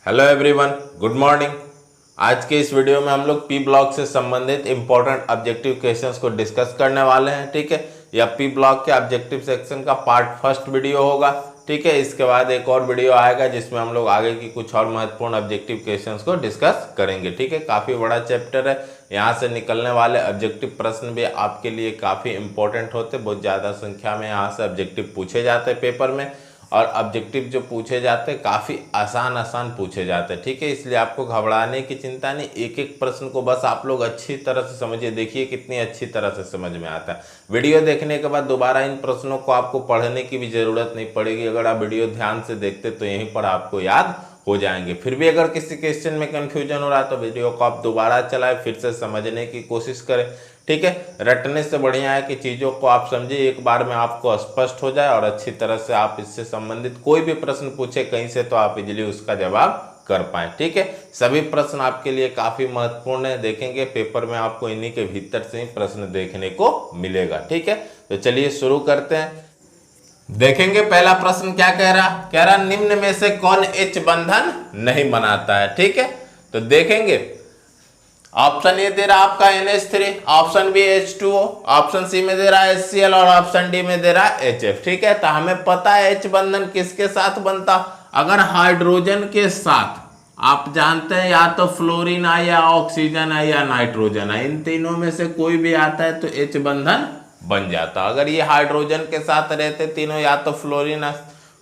Hello everyone, good morning. आज के इस वीडियो में हम लोग पी ब्लॉक से संबंधित इंपॉर्टेंट ऑब्जेक्टिव क्वेश्चंस को डिस्कस करने वाले हैं। ठीक है, यह पी ब्लॉक के ऑब्जेक्टिव सेक्शन का पार्ट फर्स्ट वीडियो होगा। ठीक है, इसके बाद एक और वीडियो आएगा जिसमें हम लोग आगे की कुछ और महत्वपूर्ण ऑब्जेक्टिव क्वेश्चंस को डिस्कस करेंगे। ठीक है, काफ़ी बड़ा चैप्टर है, यहाँ से निकलने वाले ऑब्जेक्टिव प्रश्न भी आपके लिए काफ़ी इंपॉर्टेंट होते, बहुत ज़्यादा संख्या में यहाँ से ऑब्जेक्टिव पूछे जाते हैं पेपर में, और ऑब्जेक्टिव जो पूछे जाते हैं काफ़ी आसान पूछे जाते हैं। ठीक है, इसलिए आपको घबराने की चिंता नहीं, एक एक प्रश्न को बस आप लोग अच्छी तरह से समझिए। देखिए कितनी अच्छी तरह से समझ में आता है। वीडियो देखने के बाद दोबारा इन प्रश्नों को आपको पढ़ने की भी ज़रूरत नहीं पड़ेगी। अगर आप वीडियो ध्यान से देखते तो यहीं पर आपको याद हो जाएंगे। फिर भी अगर किसी क्वेश्चन में कंफ्यूजन हो रहा है तो वीडियो को आप दोबारा चलाएं, फिर से समझने की कोशिश करें। ठीक है, रटने से बढ़िया है कि चीज़ों को आप समझिए, एक बार में आपको स्पष्ट हो जाए और अच्छी तरह से आप इससे संबंधित कोई भी प्रश्न पूछे कहीं से तो आप इजीली उसका जवाब कर पाएं। ठीक है, सभी प्रश्न आपके लिए काफ़ी महत्वपूर्ण है। देखेंगे पेपर में आपको इन्हीं के भीतर से ही प्रश्न देखने को मिलेगा। ठीक है, तो चलिए शुरू करते हैं। देखेंगे पहला प्रश्न क्या कह रहा निम्न में से कौन H बंधन नहीं बनाता है। ठीक है, तो देखेंगे ऑप्शन ए दे रहा आपका NH3, option B H2O, option C में दे रहा है HCl और ऑप्शन डी में दे रहा है HF। ठीक है, तो हमें पता है H बंधन किसके साथ बनता, अगर हाइड्रोजन के साथ, आप जानते हैं या तो फ्लोरीन है या ऑक्सीजन है या नाइट्रोजन है, इन तीनों में से कोई भी आता है तो H बंधन बन जाता। अगर ये हाइड्रोजन के साथ रहते तीनों, या तो फ्लोरीन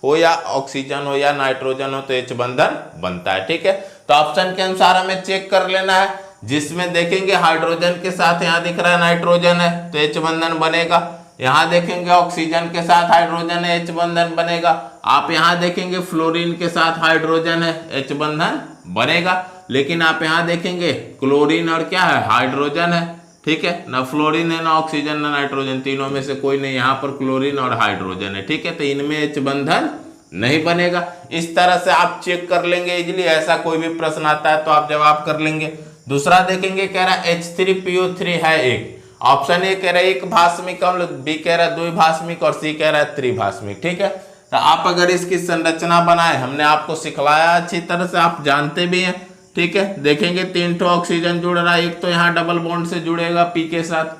हो या ऑक्सीजन हो या नाइट्रोजन हो, तो H बंधन बनता है। ठीक है, तो ऑप्शन के अनुसार हमें चेक कर लेना है, जिसमें देखेंगे हाइड्रोजन के साथ यहाँ दिख रहा है नाइट्रोजन है तो H बंधन बनेगा। यहाँ देखेंगे ऑक्सीजन के साथ हाइड्रोजन है, H बंधन बनेगा। आप यहाँ देखेंगे फ्लोरीन के साथ हाइड्रोजन है, H बंधन बनेगा। लेकिन आप यहाँ देखेंगे क्लोरीन और क्या है, हाइड्रोजन है। ठीक है, ना फ्लोरीन है, ना ऑक्सीजन, ना नाइट्रोजन, तीनों में से कोई नहीं, यहाँ पर क्लोरीन और हाइड्रोजन है। ठीक है, तो इनमें H बंधन नहीं बनेगा। इस तरह से आप चेक कर लेंगे इजीली। ऐसा कोई भी प्रश्न आता है तो आप जवाब कर लेंगे। दूसरा देखेंगे, कह रहा H3PO3 है एक, ऑप्शन ए कह रहा है एक भास्मिक अम्ल, बी कह रहा है द्विभास्मिक और सी कह रहा है त्रिभास्मिक। ठीक है, तो आप अगर इसकी संरचना बनाए, हमने आपको सिखलाया अच्छी तरह से, आप जानते भी हैं। ठीक है, देखेंगे 3 ऑक्सीजन जुड़ रहा है, एक तो यहाँ डबल बॉन्ड से जुड़ेगा पी के साथ।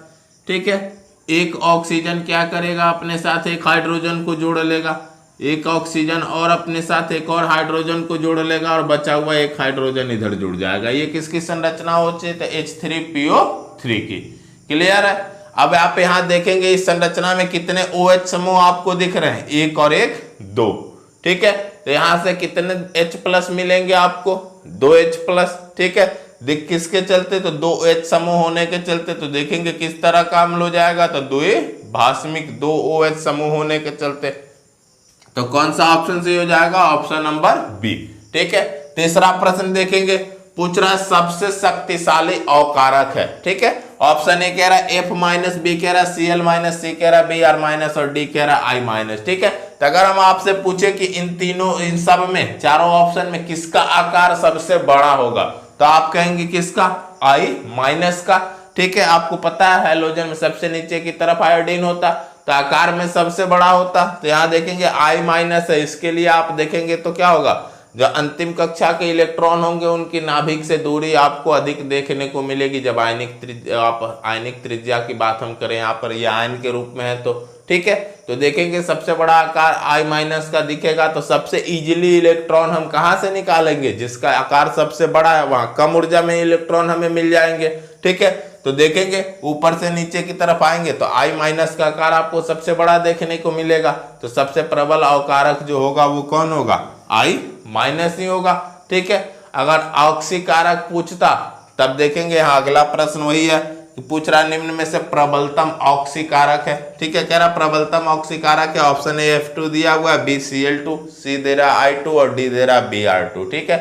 ठीक है, एक ऑक्सीजन क्या करेगा, अपने साथ एक हाइड्रोजन को जोड़ लेगा, एक ऑक्सीजन और अपने साथ एक और हाइड्रोजन को जोड़ लेगा और बचा हुआ एक हाइड्रोजन इधर जुड़ जाएगा। ये किसकी संरचना होती है, तो H3PO3 की। क्लियर है। अब आप यहाँ देखेंगे इस संरचना में कितने OH समूह आपको दिख रहे हैं, एक और एक, 2। ठीक है, तो यहाँ से कितने H+ मिलेंगे आपको, 2H+। ठीक है, दिख किसके चलते, तो 2H समूह होने के चलते। तो देखेंगे किस तरह का अम्ल हो जाएगा, तो द्विभास्मिक, 2 OH समूह होने के चलते। तो कौन सा ऑप्शन सही हो जाएगा, ऑप्शन नंबर बी। ठीक है, तीसरा प्रश्न देखेंगे, पूछ रहा सबसे शक्तिशाली अवकारक है। ठीक है, ऑप्शन ए कह रहा है F-, बी कह रहा है Cl-, सी कह रहा है Br- और डी कह रहा है I-। ठीक है, तो अगर हम आपसे पूछे कि इन सब में, चारों ऑप्शन में किसका आकार सबसे बड़ा होगा, तो आप कहेंगे किसका, I- का। ठीक है, आपको पता है हैलोजन में सबसे नीचे की तरफ आयोडीन होता, तो आकार में सबसे बड़ा होता। तो यहाँ देखेंगे I- है, इसके लिए आप देखेंगे तो क्या होगा, जो अंतिम कक्षा के इलेक्ट्रॉन होंगे उनकी नाभिक से दूरी आपको अधिक देखने को मिलेगी। जब आयनिक त्रिज्या की बात हम करें, यहाँ पर ये आयन के रूप में है तो ठीक है, तो देखेंगे सबसे बड़ा आकार I- का दिखेगा। तो सबसे इजीली इलेक्ट्रॉन हम कहाँ से निकालेंगे, जिसका आकार सबसे बड़ा है वहां कम ऊर्जा में इलेक्ट्रॉन हमें मिल जाएंगे। ठीक है, तो देखेंगे ऊपर से नीचे की तरफ आएंगे तो I- का आकार आपको सबसे बड़ा देखने को मिलेगा। तो सबसे प्रबल अवकारक जो होगा वो कौन होगा, I- ही होगा। ठीक है, अगर ऑक्सीकारक पूछता तब देखेंगे, यहाँ अगला प्रश्न वही है कि पूछ रहा निम्न में से प्रबलतम ऑक्सीकारक है। ठीक है, कह रहा प्रबलतम ऑक्सीकारक है, ऑप्शन ए F2 दिया हुआ है, बी Cl2, सी दे रहा I2 और डी दे रहा Br2। ठीक है,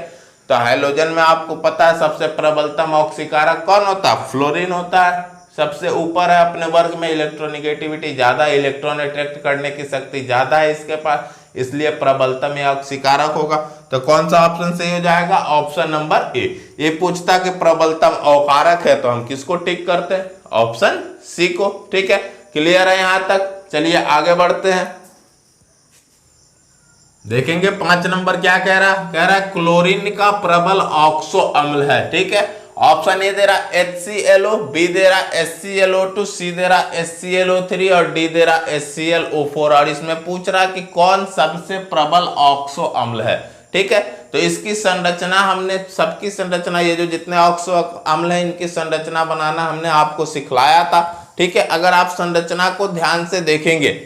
तो हैलोजन में आपको पता है सबसे प्रबलतम ऑक्सीकारक कौन होता है, फ्लोरीन होता है। सबसे ऊपर है अपने वर्ग में, इलेक्ट्रोनिगेटिविटी ज्यादा, इलेक्ट्रॉन अट्रैक्ट करने की शक्ति ज्यादा है इसके पास, इसलिए प्रबलतम या ऑक्सीकारक होगा। तो कौन सा ऑप्शन सही हो जाएगा, ऑप्शन नंबर ए। ये पूछता कि प्रबलतम अवकारक है तो हम किसको टिक करते हैं, ऑप्शन सी को। ठीक है, क्लियर है यहाँ तक। चलिए आगे बढ़ते हैं। देखेंगे 5 नंबर क्या कह रहा है क्लोरीन का प्रबल ऑक्सो अम्ल है। ठीक है, ऑप्शन ए दे रहा HClO, बी दे रहा HClO2, सी दे रहा HClO3 और डी दे रहा HClO4। और इसमें पूछ रहा कि कौन सबसे प्रबल ऑक्सो अम्ल है। ठीक है, तो इसकी संरचना हमने सबकी संरचना, ये जो जितने ऑक्सो अम्ल है इनकी संरचना बनाना हमने आपको सिखलाया था। ठीक है, अगर आप संरचना को ध्यान से देखेंगे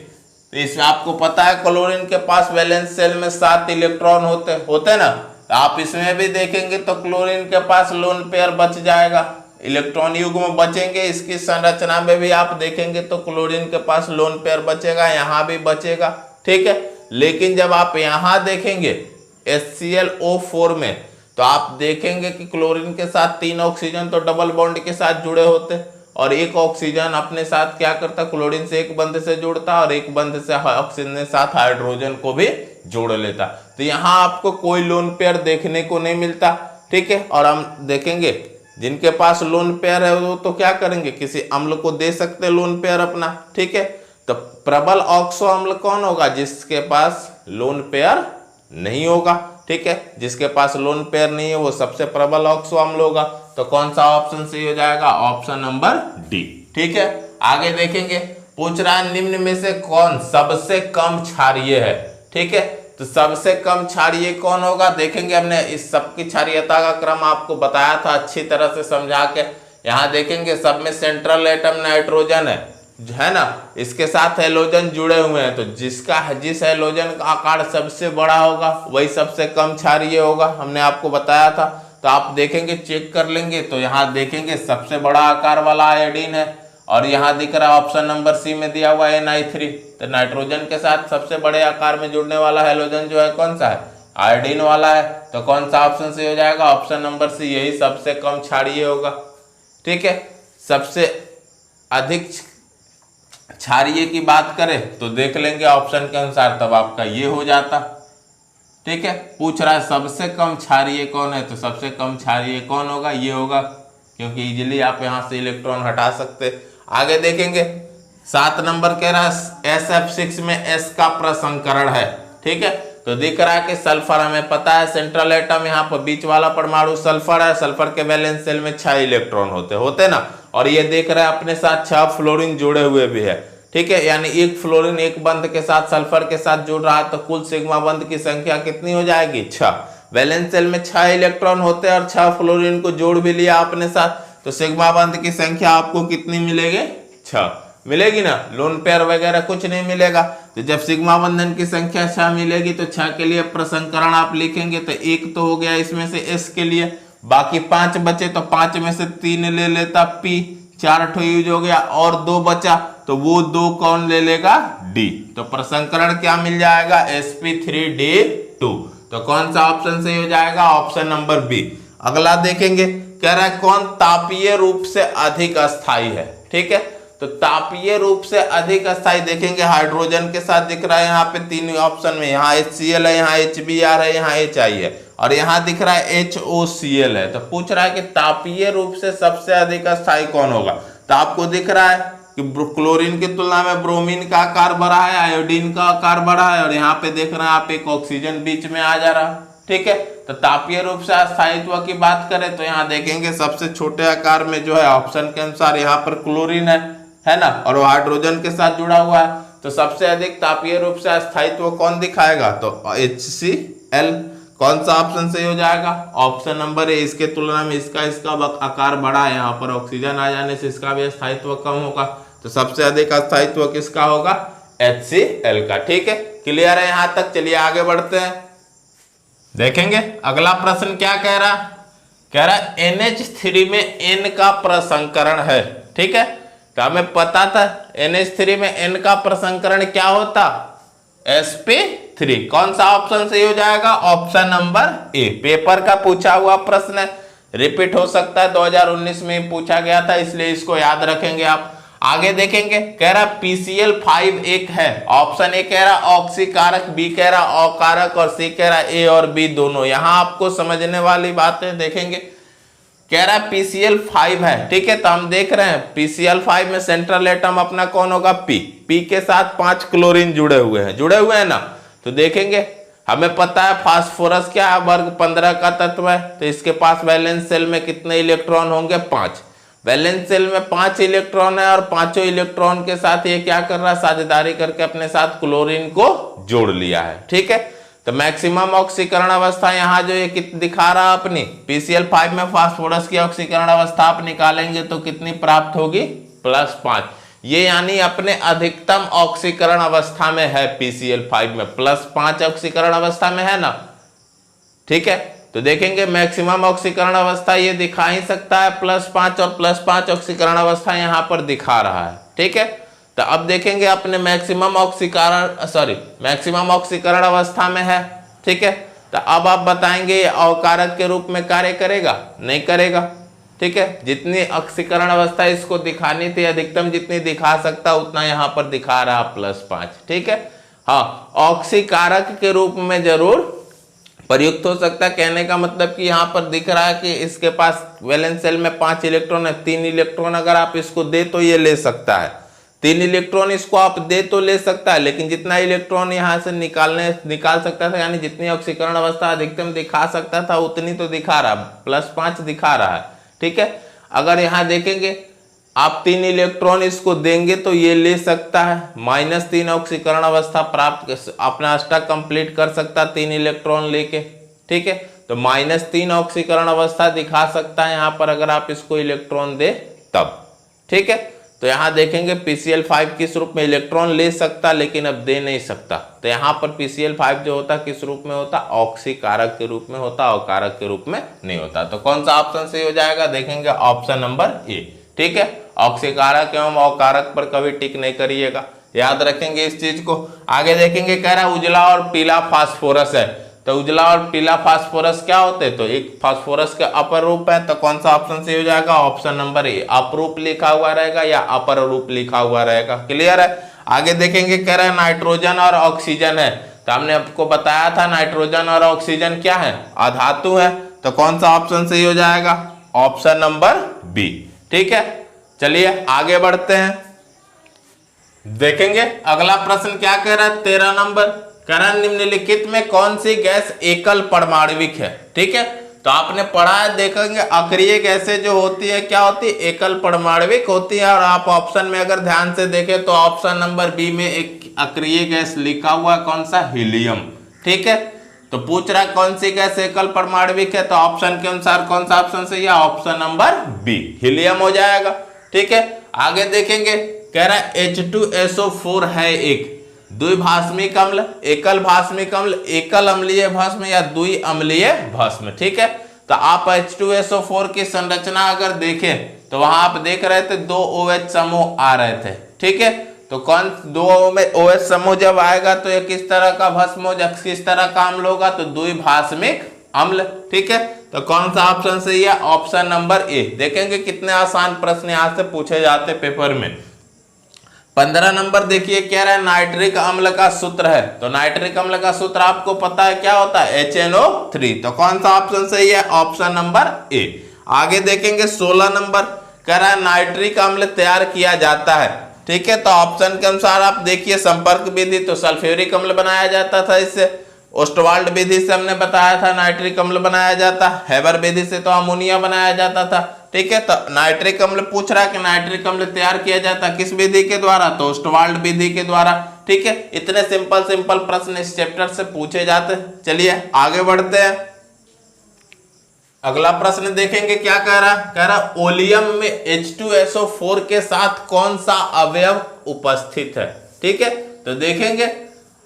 तो इसमें आपको पता है क्लोरीन के पास वैलेंस शेल में 7 इलेक्ट्रॉन होते ना, तो आप इसमें भी देखेंगे तो क्लोरीन के पास लोन पेयर बच जाएगा, इलेक्ट्रॉन युग्म बचेंगे। इसकी संरचना में भी आप देखेंगे तो क्लोरीन के पास लोन पेयर बचेगा, यहाँ भी बचेगा। ठीक है, लेकिन जब आप यहाँ देखेंगे HClO4 में तो आप देखेंगे कि क्लोरीन के साथ 3 ऑक्सीजन तो डबल बॉन्ड के साथ जुड़े होते और एक ऑक्सीजन अपने साथ क्या करता, क्लोरीन से एक बंध से जुड़ता और एक बंध से ऑक्सीजन के साथ हाइड्रोजन को भी जोड़ लेता। तो यहाँ आपको कोई लोन पेयर देखने को नहीं मिलता। ठीक है, और हम देखेंगे जिनके पास लोन पेयर है वो तो क्या करेंगे, किसी अम्ल को दे सकते लोन पेयर अपना। ठीक है, तो प्रबल ऑक्सो अम्ल कौन होगा, जिसके पास लोन पेयर नहीं होगा। ठीक है, जिसके पास लोन पेयर नहीं है वो सबसे प्रबल ऑक्सो अम्ल होगा। तो कौन सा ऑप्शन सही हो जाएगा, ऑप्शन नंबर डी। ठीक है, आगे देखेंगे, पूछ रहा है निम्न में से कौन सबसे कम क्षारीय है। ठीक है, तो सबसे कम क्षारीय कौन होगा, देखेंगे हमने इस सबकी क्षारीयता का क्रम आपको बताया था अच्छी तरह से समझा के। यहाँ देखेंगे सब में सेंट्रल एटम नाइट्रोजन है ना, इसके साथ हेलोजन जुड़े हुए हैं, तो जिस हेलोजन का आकार सबसे बड़ा होगा वही सबसे कम क्षारीय होगा, हमने आपको बताया था। तो आप देखेंगे चेक कर लेंगे तो यहाँ देखेंगे सबसे बड़ा आकार वाला आयोडीन है और यहाँ दिख रहा है ऑप्शन नंबर सी में दिया हुआ है Ni3। तो नाइट्रोजन के साथ सबसे बड़े आकार में जुड़ने वाला हेलोजन जो है कौन सा है, आयोडीन वाला है। तो कौन सा ऑप्शन से हो जाएगा, ऑप्शन नंबर सी, यही सबसे कम क्षारीय होगा। ठीक है, सबसे अधिक क्षारीय की बात करें तो देख लेंगे ऑप्शन के अनुसार, तब आपका ये हो जाता। ठीक है, पूछ रहा है सबसे कम क्षारीय कौन है, तो सबसे कम क्षारीय कौन होगा, ये होगा, क्योंकि इजीली आप यहां से इलेक्ट्रॉन हटा सकते। आगे देखेंगे 7 नंबर कह रहा है SF6 में S का प्रसंकरण है। ठीक है, तो दिख रहा है कि सल्फर, हमें पता है सेंट्रल एटम यहाँ पर बीच वाला परमाणु सल्फर है, सल्फर के वैलेंस शेल में 6 इलेक्ट्रॉन होते ना, और ये देख रहा है अपने साथ 6 फ्लोरीन जुड़े हुए भी है। ठीक है, यानी एक फ्लोरीन एक बंध के साथ सल्फर के साथ जुड़ रहा है, तो कुल सिग्मा बंध की संख्या कितनी हो जाएगी, 6। वैलेंस शेल में 6 इलेक्ट्रॉन होते हैं और 6 फ्लोरीन को जोड़ भी लिया अपने साथ, तो सिग्मा बंध की संख्या आपको कितनी मिलेगी, 6 मिलेगी ना, लोन पेयर वगैरह कुछ नहीं मिलेगा। तो जब सिग्मा बंधन की संख्या 6 मिलेगी तो 6 के लिए प्रसंकरण आप लिखेंगे तो 1 तो हो गया इसमें से S के लिए, बाकी 5 बचे तो 5 में से 3 ले लेता P, 4 ठो यूज हो गया और 2 बचा, तो वो 2 कौन ले लेगा, D। तो प्रसंकरण क्या मिल जाएगा, sp3d2। तो कौन सा ऑप्शन सही हो जाएगा, ऑप्शन नंबर बी। अगला देखेंगे, कह रहा है कौन तापीय रूप से अधिक अस्थाई है। ठीक है, तो तापीय रूप से अधिक अस्थाई देखेंगे हाइड्रोजन के साथ दिख रहा है यहाँ पे 3 ऑप्शन में, यहाँ HCl है, यहाँ HBr है, यहाँ HI है और यहाँ दिख रहा है HOCl है। तो पूछ रहा है कि तापीय रूप से सबसे अधिक अस्थाई कौन होगा। तो आपको दिख रहा है कि क्लोरीन की तुलना में ब्रोमीन का आकार बड़ा है, आयोडीन का आकार बड़ा है और यहाँ पे देख रहे हैं आप एक ऑक्सीजन बीच में आ जा रहा। ठीक है, तो तापीय रूप से अस्थायित्व की बात करें तो यहाँ देखेंगे सबसे छोटे आकार में जो है ऑप्शन के अनुसार यहाँ पर क्लोरीन है ना, और वो हाइड्रोजन के साथ जुड़ा हुआ है। तो सबसे अधिक तापीय रूप से अस्थायित्व कौन दिखाएगा, तो HCl। कौन सा ऑप्शन सही हो जाएगा, ऑप्शन नंबर ए। इसके तुलना में इसका आकार बड़ा है, यहाँ पर ऑक्सीजन आ जाने से इसका भी अस्थायित्व कम होगा, तो सबसे अधिक अस्थायित्व किसका होगा, HCl का। ठीक है, क्लियर है यहाँ तक। चलिए आगे बढ़ते हैं, देखेंगे अगला प्रश्न क्या कह रहा NH3 में N का प्रसंकरण है। ठीक है, तो हमें पता था NH3 में N का प्रसंकरण क्या होता, sp3। कौन सा ऑप्शन सही हो जाएगा, ऑप्शन नंबर ए। पेपर का पूछा हुआ प्रश्न है, रिपीट हो सकता है, 2019 में पूछा गया था, इसलिए इसको याद रखेंगे आप। आगे देखेंगे, कह रहा PCl5 एक है, ऑप्शन ए कह रहा ऑक्सीकारक, बी कह रहा अकारक और सी कह रहा ए और बी दोनों। यहां आपको समझने वाली बातें देखेंगे, कह रहा PCl5 है। ठीक है, तो हम देख रहे हैं PCl5 में सेंट्रल एटम अपना कौन होगा, P के साथ 5 क्लोरीन जुड़े हुए हैं ना। तो देखेंगे हमें पता है फास्फोरस क्या है, वर्ग 15 का तत्व है, तो इसके पास वैलेंस शेल में कितने इलेक्ट्रॉन होंगे, 5। वैलेंस शेल में 5 इलेक्ट्रॉन है और पांचों इलेक्ट्रॉन के साथ ये क्या कर रहा है, साझेदारी करके अपने साथ क्लोरीन को जोड़ लिया है। ठीक है, तो मैक्सिमम ऑक्सीकरण अवस्था यहाँ जो ये कितनी दिखा रहा है अपनी PCl5 में फास्फोरस की ऑक्सीकरण अवस्था आप निकालेंगे तो कितनी प्राप्त होगी, +5। ये यानी अपने अधिकतम ऑक्सीकरण अवस्था में है PCl5 में, +5 ऑक्सीकरण अवस्था में है ना। ठीक है, तो देखेंगे मैक्सिमम ऑक्सीकरण अवस्था ये दिखा ही सकता है +5 और +5 ऑक्सीकरण अवस्था यहाँ पर दिखा रहा है। ठीक है, तो अब देखेंगे अपने मैक्सिमम ऑक्सीकरण अवस्था में है। ठीक है, तो अब आप बताएंगे अवकारक के रूप में कार्य करेगा, नहीं करेगा। ठीक है, जितनी ऑक्सीकरण अवस्था इसको दिखानी थी अधिकतम जितनी दिखा सकता उतना यहाँ पर दिखा रहा +5। ठीक है, हाँ ऑक्सीकारक के रूप में जरूर प्रयुक्त हो सकता है। कहने का मतलब कि यहाँ पर दिख रहा है कि इसके पास वैलेंस शेल में 5 इलेक्ट्रॉन है, 3 इलेक्ट्रॉन अगर आप इसको दे तो ये ले सकता है, 3 इलेक्ट्रॉन इसको आप दे तो ले सकता है, लेकिन जितना इलेक्ट्रॉन यहाँ से निकाल सकता था, यानी जितनी ऑक्सीकरण अवस्था अधिकतम दिखा सकता था उतनी तो दिखा रहा, +5 दिखा रहा है। ठीक है, अगर यहाँ देखेंगे आप 3 इलेक्ट्रॉन इसको देंगे तो ये ले सकता है, -3 ऑक्सीकरण अवस्था प्राप्त अपना अष्टक कंप्लीट कर सकता 3 इलेक्ट्रॉन लेके। ठीक है, तो -3 ऑक्सीकरण अवस्था दिखा सकता है यहाँ पर अगर आप इसको इलेक्ट्रॉन दे तब। ठीक है, तो यहाँ देखेंगे PCl5 किस रूप में इलेक्ट्रॉन ले सकता लेकिन अब दे नहीं सकता, तो यहाँ पर PCl5 जो होता किस रूप में होता, ऑक्सीकारक के रूप में होता, अवकारक के रूप में नहीं होता। तो कौन सा ऑप्शन सही हो जाएगा, देखेंगे ऑप्शन नंबर ए। ठीक है, ऑक्सीकारक एवं अवकारक पर कभी टिक नहीं करिएगा, याद रखेंगे इस चीज को। आगे देखेंगे, कह रहा है उजला और पीला फास्फोरस है, तो उजला और पीला फास्फोरस क्या होते हैं, तो एक फास्फोरस के अपर रूप है, तो कौन सा ऑप्शन सही हो जाएगा, ऑप्शन नंबर ए, अपरूप लिखा हुआ रहेगा या अपर रूप लिखा हुआ रहेगा। क्लियर है। आगे देखेंगे, कह रहा है नाइट्रोजन और ऑक्सीजन है, तो हमने आपको बताया था नाइट्रोजन और ऑक्सीजन क्या है, अधातु है, तो कौन सा ऑप्शन सही हो जाएगा, ऑप्शन नंबर बी। ठीक है, चलिए आगे बढ़ते हैं, देखेंगे अगला प्रश्न क्या कह रहा है, 13 नंबर, कह रहा है निम्नलिखित में कौन सी गैस एकल परमाणविक है। ठीक है, तो आपने पढ़ा है, देखेंगे अक्रिय गैसें जो होती है क्या होती है, एकल परमाणविक होती है, और आप ऑप्शन में अगर ध्यान से देखें तो ऑप्शन नंबर बी में एक अक्रिय गैस लिखा हुआ है, कौन सा, हीलियम। ठीक है, तो पूछ रहा है कौन सी गैस एकल परमाणविक है, तो ऑप्शन के अनुसार कौन सा ऑप्शन सही है, ऑप्शन नंबर बी, हीलियम हो जाएगा। ठीक है, आगे देखेंगे, कह रहा है H2SO4 है एक द्विभाषमिक अम्ल, एकल भाषमिक अम्ल, एकल अम्लीय भस्म या द्वि अम्लीय भस्म। ठीक है, तो आप H2SO4 की संरचना अगर देखें तो वहां आप देख रहे थे 2 OH समूह आ रहे थे। ठीक है, तो कौन 2 OH समूह जब आएगा तो ये किस तरह का भस्म हो, किस तरह का अम्ल होगा, तो द्विभाषमिक अम्ल। ठीक है, तो कौन सा ऑप्शन सही है, ऑप्शन नंबर ए। देखेंगे कितने आसान प्रश्न यहां से पूछे जाते पेपर में। 15 नंबर देखिए, क्या रहा है, नाइट्रिक अम्ल का सूत्र है, तो नाइट्रिक अम्ल का सूत्र आपको पता है क्या होता है, HNO3, तो कौन सा ऑप्शन सही है, ऑप्शन नंबर ए। आगे देखेंगे 16 नंबर, कह रहा है नाइट्रिक अम्ल तैयार किया जाता है। ठीक है, तो ऑप्शन के अनुसार आप देखिए, संपर्क विधि तो सल्फ्यूरिक अम्ल बनाया जाता था इससे, ओस्टवाल्ड विधि से हमने बताया था नाइट्रिक अम्ल बनाया जाता, हेबर विधि से तो अमोनिया बनाया जाता था। ठीक है, तो नाइट्रिक अम्ल पूछ रहा है कि नाइट्रिक अम्ल तैयार किया जाता किस विधि के द्वारा, तो ओस्टवाल्ड विधि के द्वारा। ठीक है, इतने सिंपल प्रश्न इस चैप्टर से पूछे जाते। चलिए आगे बढ़ते हैं, अगला प्रश्न देखेंगे क्या कह रहा ओलियम में H2SO4 के साथ कौन सा अवयव उपस्थित है। ठीक है, तो देखेंगे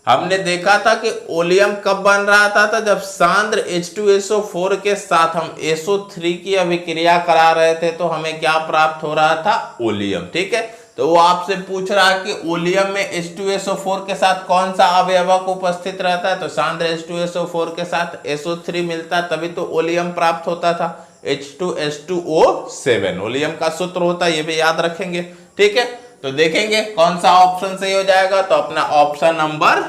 हमने देखा था कि ओलियम कब बन रहा था जब सांद्र H2SO4 के साथ हम SO3 की अभिक्रिया करा रहे थे, तो हमें क्या प्राप्त हो रहा था, ओलियम। ठीक है, तो वो आपसे पूछ रहा है कि ओलियम में H2SO4 के साथ कौन सा अवयवक उपस्थित रहता है, तो सांद्र H2SO4 के साथ SO3 मिलता है तभी तो ओलियम प्राप्त होता था, H2S2O7 ओलियम का सूत्र होता है, ये भी याद रखेंगे। ठीक है, तो देखेंगे कौन सा ऑप्शन सही हो जाएगा, तो अपना ऑप्शन नंबर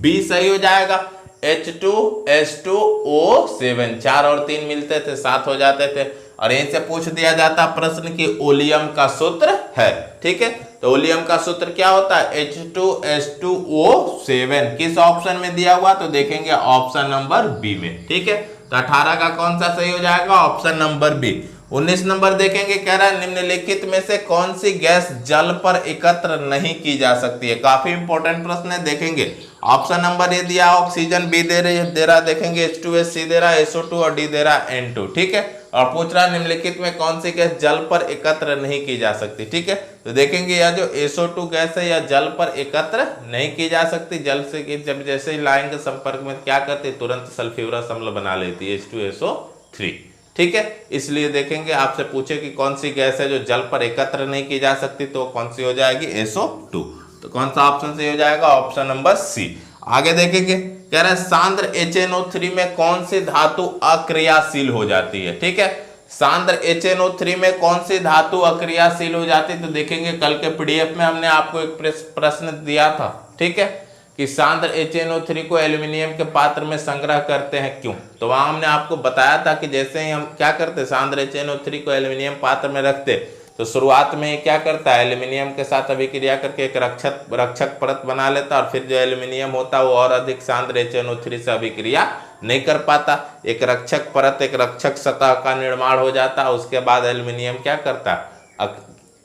बी सही हो जाएगा, H2S2O7, 4 और 3 मिलते थे 7 हो जाते थे, और यहीं से पूछ दिया जाता प्रश्न कि ओलियम का सूत्र है। ठीक है, तो ओलियम का सूत्र क्या होता है H2S2O7। किस ऑप्शन में दिया हुआ, तो देखेंगे ऑप्शन नंबर बी में। ठीक है, तो 18 का कौन सा सही हो जाएगा, ऑप्शन नंबर बी। 19 नंबर देखेंगे, कह रहा है निम्नलिखित में से कौन सी गैस जल पर एकत्र नहीं की जा सकती है। काफी इंपॉर्टेंट प्रश्न है, देखेंगे ऑप्शन नंबर ए दिया ऑक्सीजन, बी दे रहा देखेंगे H2S, सी दे रहा SO2 और डी दे रहा N2। ठीक है, और पूछ रहा निम्नलिखित में कौन सी गैस जल पर एकत्र नहीं की जा सकती। ठीक है, तो देखेंगे यह जो SO2 गैस है यह जल पर एकत्र नहीं की जा सकती। जल से जब जैसे ही लाएंगे संपर्क में क्या करती, तुरंत सल्फ्यूरस अम्ल बना लेती है H2SO3। ठीक है, इसलिए देखेंगे आपसे पूछे कि कौन सी गैस है जो जल पर एकत्र नहीं की जा सकती, तो कौन सी हो जाएगी, SO2। तो कौन सा ऑप्शन सही हो जाएगा, ऑप्शन नंबर सी। आगे देखेंगे, कह रहा है सांद्र HNO3 में कौन सी धातु अक्रियाशील हो जाती है। ठीक है, सांद्र HNO3 में कौन सी धातु अक्रियाशील हो जाती है, तो देखेंगे कल के PDF में हमने आपको एक प्रश्न दिया था। ठीक है, कि सांद्र HNO3 को एल्यूमिनियम के पात्र में संग्रह करते हैं क्यों, तो वहां हमने आपको बताया था कि जैसे ही हम क्या करते, सांद्र HNO3 को एल्यूमिनियम पात्र में रखते, तो शुरुआत में क्या करता है, एल्यूमिनियम के साथ अभिक्रिया करके एक रक्षक परत बना लेता, और फिर जो एल्यूमिनियम होता है वो और अधिक सांद्र HNO3 से अभिक्रिया नहीं कर पाता। एक रक्षक परत, एक रक्षक सतह का निर्माण हो जाता है। उसके बाद एल्यूमिनियम क्या करता,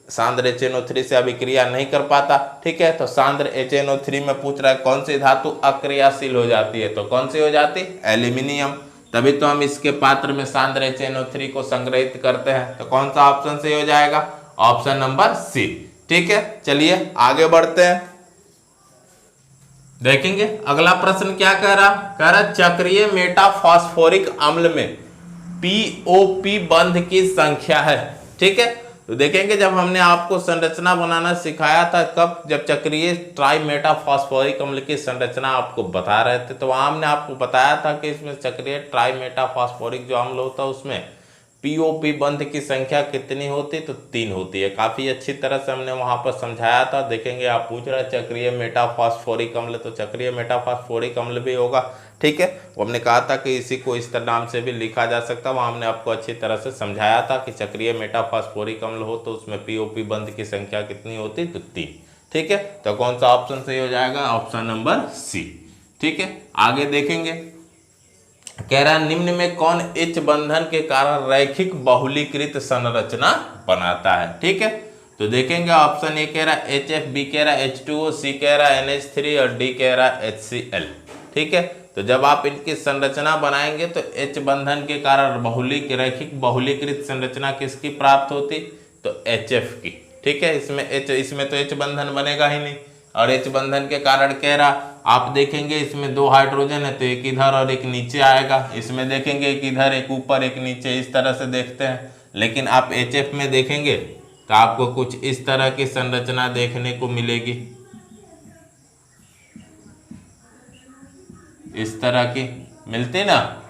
सांद्र HNO3 से अभिक्रिया नहीं कर पाता। ठीक है, तो सांद्र HNO3 में पूछ रहा है कौन सी धातु अक्रियाशील हो जाती है, तो कौन सी हो जाती, एल्यूमिनियम। तभी तो हम इसके पात्र में सांद्र HNO3 को संग्रहित करते हैं। तो कौन सा ऑप्शन सही हो जाएगा, ऑप्शन नंबर सी। ठीक है, चलिए आगे बढ़ते हैं, देखेंगे अगला प्रश्न क्या कह रहा चक्रीय मेटाफॉस्फोरिक अम्ल में POP बंध की संख्या है। ठीक है, तो देखेंगे जब हमने आपको संरचना बनाना सिखाया था, कब, जब चक्रीय ट्राइमेटाफॉस्फोरिक अम्ल की संरचना आपको बता रहे थे, तो वहां हमने आपको बताया था कि इसमें चक्रीय ट्राइमेटाफॉस्फोरिक जो अम्ल होता है उसमें POP बंध की संख्या कितनी होती, तो 3 होती है। काफी अच्छी तरह से हमने वहां पर समझाया था। देखेंगे आप पूछ रहे चक्रीय मेटाफॉस्फोरिक अम्ल, तो चक्रीय मेटाफॉस्फोरिक अम्ल भी होगा। ठीक है, वो हमने कहा था कि इसी को इस तरह नाम से भी लिखा जा सकता है। वहां हमने आपको अच्छी तरह से समझाया था कि चक्रीय मेटाफॉस्फोरिक अम्ल हो तो उसमें POP बंध की संख्या कितनी होती, तो 3। ठीक है, तो कौन सा ऑप्शन सही हो जाएगा, ऑप्शन नंबर सी। ठीक है, आगे देखेंगे, कह रहा निम्न में कौन H बंधन के कारण रैखिक बहुलीकृत संरचना बनाता है। ठीक है, तो देखेंगे ऑप्शन ए कह रहा HF, बी कह रहा H2O, सी कह रहा NH3 और डी कह रहा HCl। ठीक है, तो जब आप इनकी संरचना बनाएंगे तो H बंधन के कारण रैखिक बहुलीकृत संरचना किसकी प्राप्त होती, तो HF की। ठीक है, इसमें तो H बंधन बनेगा ही नहीं, और H बंधन के कारण कह रहा आप देखेंगे इसमें 2 हाइड्रोजन है तो एक इधर और एक नीचे आएगा। इसमें देखेंगे एक इधर एक ऊपर एक नीचे, इस तरह से देखते हैं। लेकिन आप HF में देखेंगे तो आपको कुछ इस तरह की संरचना देखने को मिलेगी, इस तरह की मिलती ना।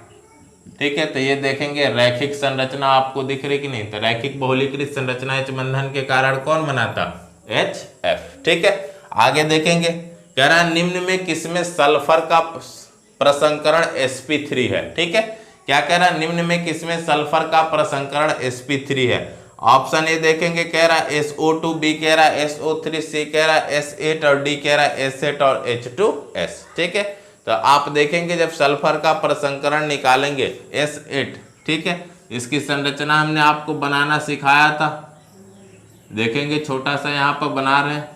ठीक है, तो ये देखेंगे रैखिक संरचना आपको दिख रही कि नहीं, तो रैखिक बहुलीकृत संरचना H बंधन के कारण कौन बनाता, HF। ठीक है, आगे देखेंगे, कह रहा निम्न में किसमें सल्फर का प्रसंकरण sp3 है। ठीक है, क्या कह रहा निम्न में किसमें सल्फर का प्रसंकरण sp3 है। ऑप्शन ए देखेंगे, कह रहा SO2, बी कह रहा SO3, सी कह रहा S8 और डी कह रहा S8 और H2S। ठीक है, तो आप देखेंगे जब सल्फर का प्रसंकरण निकालेंगे S8, ठीक है, इसकी संरचना हमने आपको बनाना सिखाया था। देखेंगे छोटा सा यहाँ पर बना रहे हैं,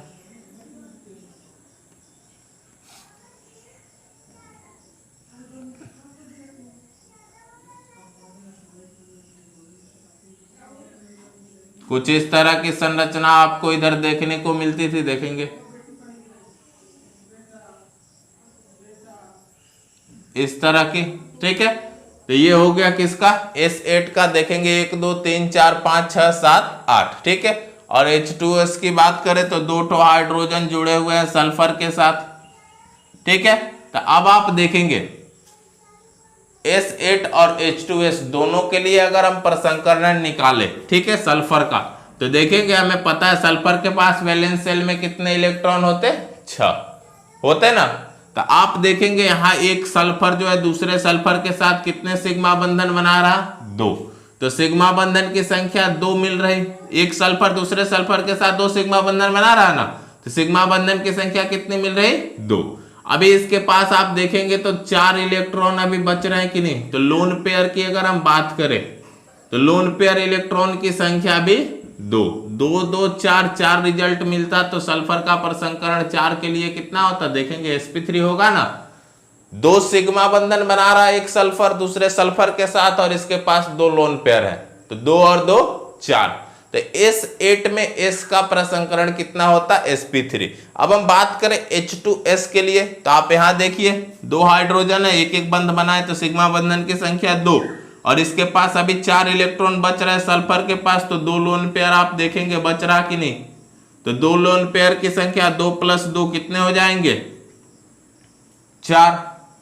कुछ इस तरह की संरचना आपको इधर देखने को मिलती थी। देखेंगे इस तरह की। ठीक है, तो ये हो गया किसका, S8 का। देखेंगे 1 2 3 4 5 6 7 8। ठीक है, और H2S की बात करें तो 2 हाइड्रोजन जुड़े हुए हैं सल्फर के साथ। ठीक है, तो अब आप देखेंगे S8 और H2S दोनों के लिए अगर हम प्रसंकरण निकाले, ठीक है, सल्फर का, तो देखेंगे हमें पता है सल्फर के पास वैलेंस शेल में कितने इलेक्ट्रॉन होते, 6 होते ना। तो आप देखेंगे यहाँ एक सल्फर जो है दूसरे सल्फर के साथ कितने सिग्मा बंधन बना रहा, 2। तो सिग्मा बंधन की संख्या 2 मिल रही, एक सल्फर दूसरे सल्फर के साथ 2 सिग्मा बंधन बना रहा ना, तो सिग्मा बंधन की संख्या कितनी मिल रही, 2। अभी इसके पास आप देखेंगे तो 4 इलेक्ट्रॉन अभी बच रहे हैं कि नहीं, तो लोन पेयर की अगर हम बात करें तो लोन पेयर इलेक्ट्रॉन की संख्या भी 2, 2 2 4 4 रिजल्ट मिलता, तो सल्फर का प्रसंकरण 4 के लिए कितना होता, देखेंगे sp3 होगा ना। 2 सिग्मा बंधन बना रहा है एक सल्फर दूसरे सल्फर के साथ और इसके पास 2 लोन पेयर है, तो 2 और 2 4, तो S8 में S का प्रसंकरण कितना होता, sp3। अब हम बात करें H2S के लिए, तो आप यहां देखिए 2 हाइड्रोजन है, एक एक बंध बनाए, तो सिग्मा बंधन की संख्या 2 और इसके पास अभी 4 इलेक्ट्रॉन बच रहा है सल्फर के पास, तो 2 लोन पेयर आप देखेंगे बच रहा कि नहीं, तो 2 लोन पेयर की संख्या 2 + 2 कितने हो जाएंगे, 4।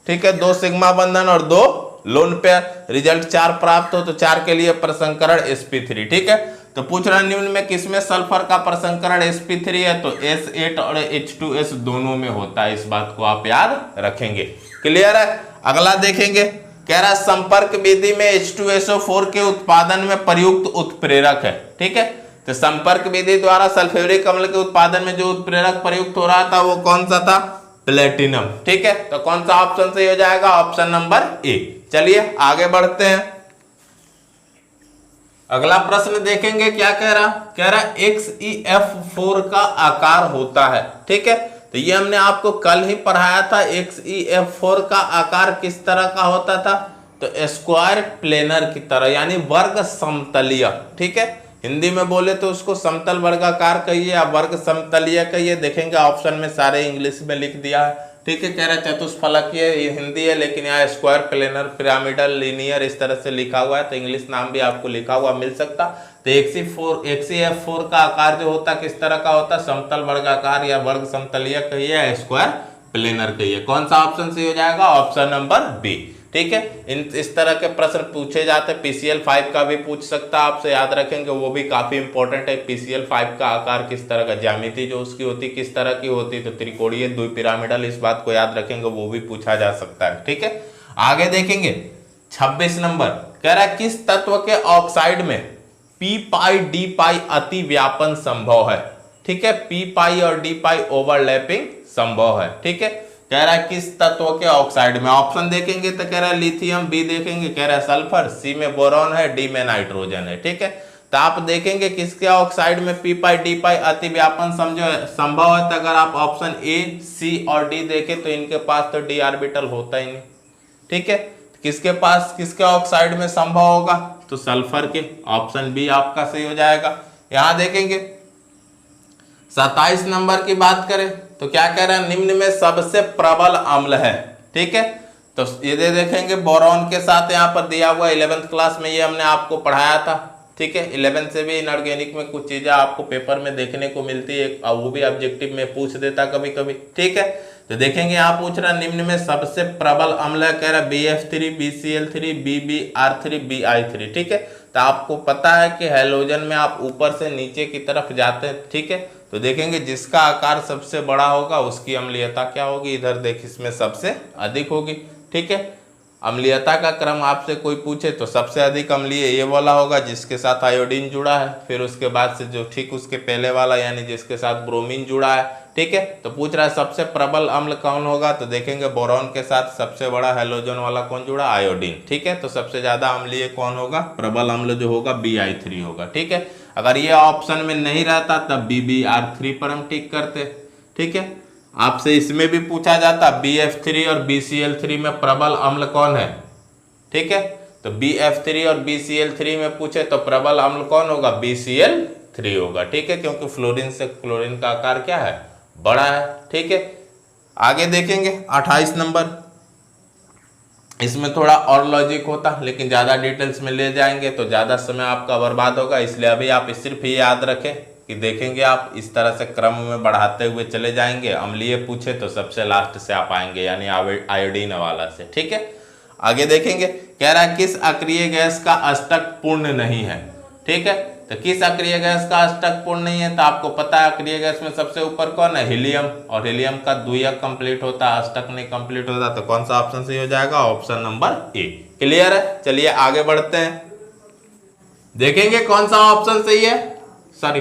ठीक है, 2 सिग्मा बंधन और 2 लोन पेयर, रिजल्ट 4 प्राप्त हो, तो 4 के लिए प्रसंकरण sp3। ठीक है, तो पूछ रहा निम्न में किसमें सल्फर का प्रसंकरण sp3 है, तो S8 और H2S दोनों में होता है, इस बात को आप याद रखेंगे। क्लियर है। अगला देखेंगे, कह रहा संपर्क विधि में H2SO4 के उत्पादन में प्रयुक्त उत्प्रेरक है। ठीक है, तो संपर्क विधि द्वारा सल्फ्यूरिक अम्ल के उत्पादन में जो उत्प्रेरक प्रयुक्त हो रहा था वो कौन सा था, प्लेटिनम। ठीक है, तो कौन सा ऑप्शन सही हो जाएगा, ऑप्शन नंबर ए। चलिए आगे बढ़ते हैं, अगला प्रश्न देखेंगे क्या कह रहा XeF4 का आकार होता है। ठीक है, तो ये हमने आपको कल ही पढ़ाया था, XeF4 का आकार किस तरह का होता था, तो स्क्वायर प्लेनर की तरह, यानी वर्ग समतलीय। ठीक है, हिंदी में बोले तो उसको समतल वर्गाकार कहिए या वर्ग समतलीय कहिए, देखेंगे ऑप्शन में सारे इंग्लिश में लिख दिया है। ठीक है, कह रहा चतुष्फलकीय ये हिंदी है, लेकिन यहाँ स्क्वायर प्लेनर पिरामिडल लीनियर इस तरह से लिखा हुआ है, तो इंग्लिश नाम भी आपको लिखा हुआ मिल सकता। तो XeF4 का आकार जो होता किस तरह का होता, समतल वर्गाकार या वर्ग समतलीय कहिए या स्क्वायर प्लेनर कहिए। कौन सा ऑप्शन सही हो जाएगा, ऑप्शन नंबर बी। ठीक है, इस तरह के प्रश्न पूछे जाते हैं, PCL5 का भी पूछ सकता है, आपसे याद रखेंगे, वो भी काफी इंपॉर्टेंट है। PCL5 का आकार किस तरह का, ज्यामिति जो उसकी होती किस तरह की होती, तो त्रिकोणीय द्विपिरामिडल, इस बात को याद रखेंगे, वो भी पूछा जा सकता है। ठीक है, आगे देखेंगे 26 नंबर, कह रहा है किस तत्व के ऑक्साइड में p π अति व्यापन संभव है। ठीक है, p और d ओवरलैपिंग संभव है। ठीक है, कह रहा है किस तत्व के ऑक्साइड में, ऑप्शन देखेंगे तो कह रहा है लिथियम, बी देखेंगे कह रहा है सल्फर, सी में बोरॉन है, डी में नाइट्रोजन है। ठीक है, तो आप देखेंगे किसके ऑक्साइड में p d अति व्यापन संभव है, तो अगर आप ऑप्शन ए, सी और डी देखें तो इनके पास तो डी ऑर्बिटल होता ही नहीं। ठीक है, किसके पास किसके ऑक्साइड में संभव होगा, तो सल्फर के, ऑप्शन बी आपका सही हो जाएगा। यहां देखेंगे 27 नंबर की बात करें तो क्या कह रहा है, निम्न में सबसे प्रबल अम्ल है। ठीक है, तो ये देखेंगे बोरॉन के साथ यहाँ पर दिया हुआ 11th क्लास में, ये हमने आपको पढ़ाया था। ठीक है, 11 से भी इनऑर्गेनिक में कुछ चीजें आपको पेपर में देखने को मिलती है, और वो भी ऑब्जेक्टिव में पूछ देता कभी कभी। ठीक है, तो देखेंगे यहाँ पूछ रहा निम्न में सबसे प्रबल अम्ल है, कह रहा BF3 BCl3 BbR3 BI3। ठीक है, तो आपको पता है कि हैलोजन में आप ऊपर से नीचे की तरफ जाते हैं। ठीक है, तो देखेंगे जिसका आकार सबसे बड़ा होगा उसकी अम्लीयता क्या होगी, इधर देख इसमें सबसे अधिक होगी। ठीक है, अम्लीयता का क्रम आपसे कोई पूछे तो सबसे अधिक अम्लीय ये वाला होगा जिसके साथ आयोडीन जुड़ा है, फिर उसके बाद से जो ठीक उसके पहले वाला यानी जिसके साथ ब्रोमीन जुड़ा है। ठीक है, तो पूछ रहा है सबसे प्रबल अम्ल कौन होगा, तो देखेंगे बोरॉन के साथ सबसे बड़ा हैलोजन वाला कौन जुड़ा, आयोडीन। ठीक है, तो सबसे ज्यादा अम्लीय कौन होगा, प्रबल अम्ल जो होगा BI3 होगा। ठीक है, अगर ये ऑप्शन में नहीं रहता तब BbR3 पर हम टिक करते। ठीक है, आपसे इसमें भी पूछा जाता BF3 और BCl3 में प्रबल अम्ल कौन है। ठीक है, तो BF3 और BCl3 में पूछे तो प्रबल अम्ल कौन होगा, BCl3 होगा। ठीक है, क्योंकि फ्लोरीन से क्लोरीन का आकार क्या है, बड़ा है। ठीक है, आगे देखेंगे 28 नंबर, इसमें थोड़ा और लॉजिक होता लेकिन ज्यादा डिटेल्स में ले जाएंगे तो ज्यादा समय आपका बर्बाद होगा, इसलिए अभी आप सिर्फ ये याद रखें कि देखेंगे आप इस तरह से क्रम में बढ़ाते हुए चले जाएंगे, अम्लीय पूछे तो सबसे लास्ट से आप आएंगे यानी आयोडीन वाला से। ठीक है, आगे देखेंगे, कह रहा है किस अक्रिय गैस का अष्टक पूर्ण नहीं है। ठीक है, तो किस अक्रिय गैस का अष्टक पूर्ण नहीं है, तो आपको पता है अक्रिय गैस में सबसे ऊपर कौन है, हीलियम, और हीलियम का द्वियक कंप्लीट होता है, अष्टक नहीं कंप्लीट होता, तो कौन सा ऑप्शन सही हो जाएगा, ऑप्शन नंबर ए। क्लियर है, चलिए आगे बढ़ते हैं। देखेंगे कौन सा ऑप्शन सही है। सॉरी,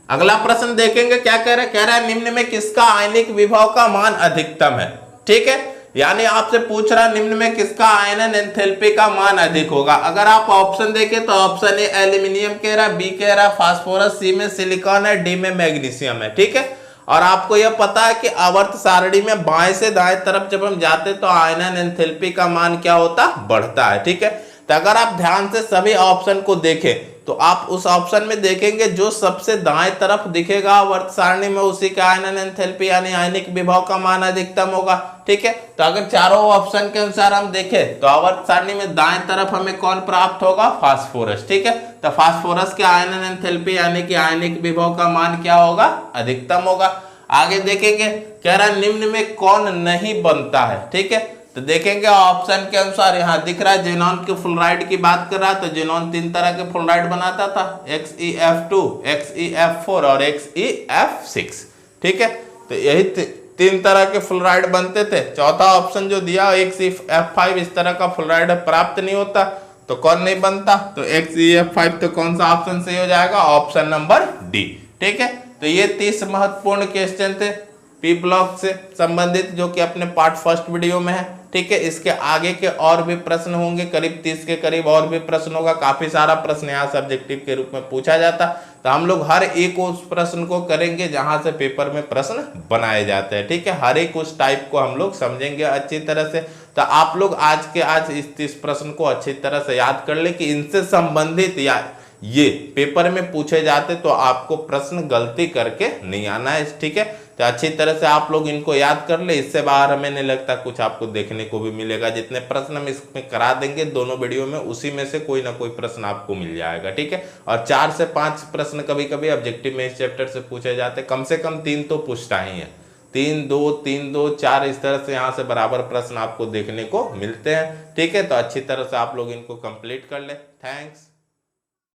अगला प्रश्न देखेंगे क्या कह रहा है निम्न में किसका आयनिक विभव का मान अधिकतम है। ठीक है, यानी आपसे पूछ रहा निम्न में किसका आयनन एंथैल्पी का मान अधिक होगा। अगर आप ऑप्शन देखें तो ऑप्शन ए एल्यूमिनियम कह रहा है, बी कह रहा है फास्फोरस, सी में सिलिकॉन है, डी में मैग्नीशियम है। ठीक है, और आपको यह पता है कि आवर्त सारणी में बाएं से दाएं तरफ जब हम जाते तो आयनन एंथैल्पी का मान क्या होता, बढ़ता है। ठीक है, तो अगर आप ध्यान से सभी ऑप्शन को देखें तो आप उस ऑप्शन में देखेंगे जो सबसे दाएं तरफ दिखेगा आवर्त सारणी में उसी का आयनन एंथैल्पी यानी आयनिक विभव का मान अधिकतम होगा। ठीक है, तो अगर चारों ऑप्शन के अनुसार हम देखें तो आवर्त सारणी में दाएं तरफ हमें कौन प्राप्त होगा, फास्फोरस। ठीक है, तो फास्फोरस के आयनन एंथैल्पी यानी कि आयनिक विभव का मान क्या होगा, अधिकतम होगा। आगे देखेंगे कह रहा है निम्न में कौन नहीं बनता है। ठीक है, तो देखेंगे ऑप्शन के अनुसार यहाँ दिख रहा है जेनॉन के फ्लोराइड की बात कर रहा है, तो जेनॉन 3 तरह के फ्लोराइड बनाता था, XeF2, XeF4 और XeF6। ठीक है, तो यही 3 तरह के फ्लोराइड बनते थे। चौथा ऑप्शन जो दिया XeF5 इस तरह का फ्लोराइड प्राप्त नहीं होता, तो कौन नहीं बनता, तो XeF5, तो कौन सा ऑप्शन सही हो जाएगा, ऑप्शन नंबर डी। ठीक है, तो ये 30 महत्वपूर्ण क्वेश्चन थे पी ब्लॉक से संबंधित जो कि अपने पार्ट फर्स्ट वीडियो में है। ठीक है, इसके आगे के और भी प्रश्न होंगे, करीब 30 के करीब और भी प्रश्न होगा। काफी सारा प्रश्न यहाँ सब्जेक्टिव के रूप में पूछा जाता, तो हम लोग हर एक उस प्रश्न को करेंगे जहां से पेपर में प्रश्न बनाए जाते हैं। ठीक है, हर एक उस टाइप को हम लोग समझेंगे अच्छी तरह से। तो आप लोग आज इस 30 प्रश्न को अच्छी तरह से याद कर ले कि इनसे संबंधित या ये पेपर में पूछे जाते तो आपको प्रश्न गलती करके नहीं आना है। ठीक है, तो अच्छी तरह से आप लोग इनको याद कर ले, इससे बाहर हमें नहीं लगता कुछ आपको देखने को भी मिलेगा। जितने प्रश्न हम इसमें करा देंगे दोनों वीडियो में, उसी में से कोई ना कोई प्रश्न आपको मिल जाएगा। ठीक है, और 4 से 5 प्रश्न कभी कभी ऑब्जेक्टिव में इस चैप्टर से पूछे जाते, कम से कम 3 तो पूछता ही है। 3 2 3 2 4 इस तरह से यहाँ से बराबर प्रश्न आपको देखने को मिलते हैं। ठीक है, तो अच्छी तरह से आप लोग इनको कंप्लीट कर ले। थैंक्स।